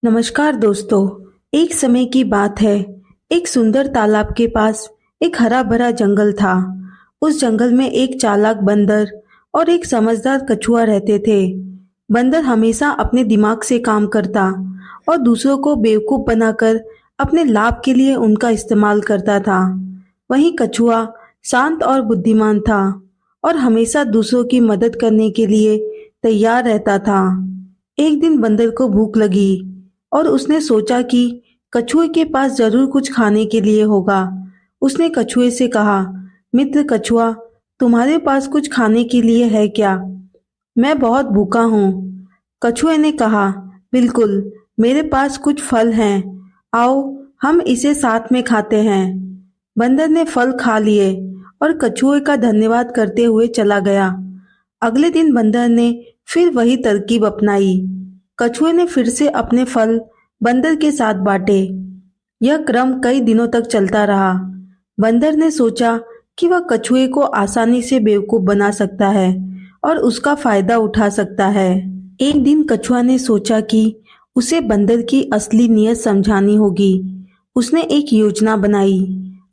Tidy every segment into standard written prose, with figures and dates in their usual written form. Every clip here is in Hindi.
नमस्कार दोस्तों। एक समय की बात है। एक सुंदर तालाब के पास एक हरा भरा जंगल था। उस जंगल में एक चालाक बंदर और एक समझदार कछुआ रहते थे। बंदर हमेशा अपने दिमाग से काम करता और दूसरों को बेवकूफ बनाकर अपने लाभ के लिए उनका इस्तेमाल करता था। वहीं कछुआ शांत और बुद्धिमान था और हमेशा दूसरों की मदद करने के लिए तैयार रहता था। एक दिन बंदर को भूख लगी और उसने सोचा कि कछुए के पास जरूर कुछ खाने के लिए होगा। उसने कछुए से कहा, मित्र कछुआ, तुम्हारे पास कुछ खाने के लिए है क्या? मैं बहुत भूखा हूँ। कछुए ने कहा, बिल्कुल, मेरे पास कुछ फल हैं। आओ, हम इसे साथ में खाते हैं। बंदर ने फल खा लिए और कछुए का धन्यवाद करते हुए चला गया। अगले दिन बंदर ने फिर वही तरकीब अपनाई। कछुए ने फिर से अपने फल बंदर के साथ बांटे। यह क्रम कई दिनों तक चलता रहा। बंदर ने सोचा कि वह कछुए को आसानी से बेवकूफ बना सकता है और उसका फायदा उठा सकता है। एक दिन कछुआ ने सोचा कि उसे बंदर की असली नीयत समझानी होगी। उसने एक योजना बनाई।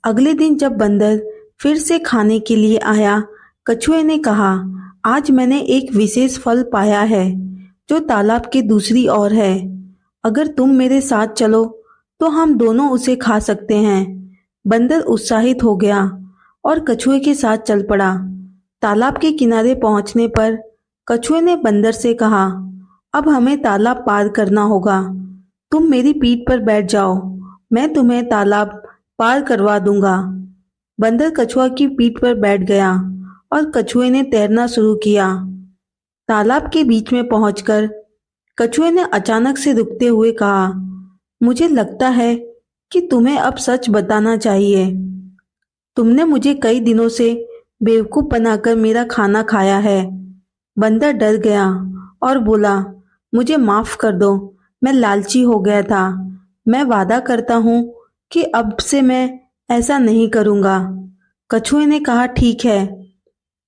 अगले दिन जब बंदर फिर से खाने के लिए आया, कछुए ने कहा, आज मैंने एक विशेष फल पाया है जो तालाब के दूसरी ओर है। अगर तुम मेरे साथ चलो तो हम दोनों उसे खा सकते हैं। बंदर उत्साहित हो गया और कछुए के साथ चल पड़ा। तालाब के किनारे पहुंचने पर कछुए ने बंदर से कहा, अब हमें तालाब पार करना होगा। तुम मेरी पीठ पर बैठ जाओ, मैं तुम्हें तालाब पार करवा दूंगा। बंदर कछुआ की पीठ पर बैठ गया और कछुए ने तैरना शुरू किया। तालाब के बीच में पहुंचकर कछुए ने अचानक से रुकते हुए कहा, मुझे लगता है कि तुम्हें अब सच बताना चाहिए। तुमने मुझे कई दिनों से बेवकूफ बनाकर मेरा खाना खाया है। बंदर डर गया और बोला, मुझे माफ कर दो, मैं लालची हो गया था। मैं वादा करता हूँ कि अब से मैं ऐसा नहीं करूँगा। कछुए ने कहा, ठीक है,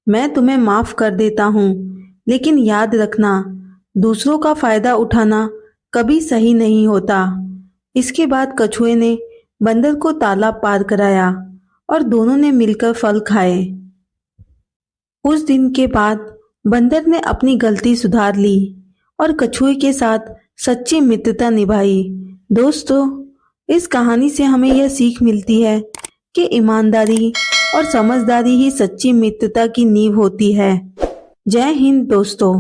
मैं तुम्हें माफ कर देता हूँ, लेकिन याद रखना, दूसरों का फायदा उठाना कभी सही नहीं होता। इसके बाद कछुए ने बंदर को तालाब पार कराया और दोनों ने मिलकर फल खाए। उस दिन के बाद बंदर ने अपनी गलती सुधार ली और कछुए के साथ सच्ची मित्रता निभाई। दोस्तों, इस कहानी से हमें यह सीख मिलती है कि ईमानदारी और समझदारी ही सच्ची मित्रता की नींव होती है। जय हिंद दोस्तों।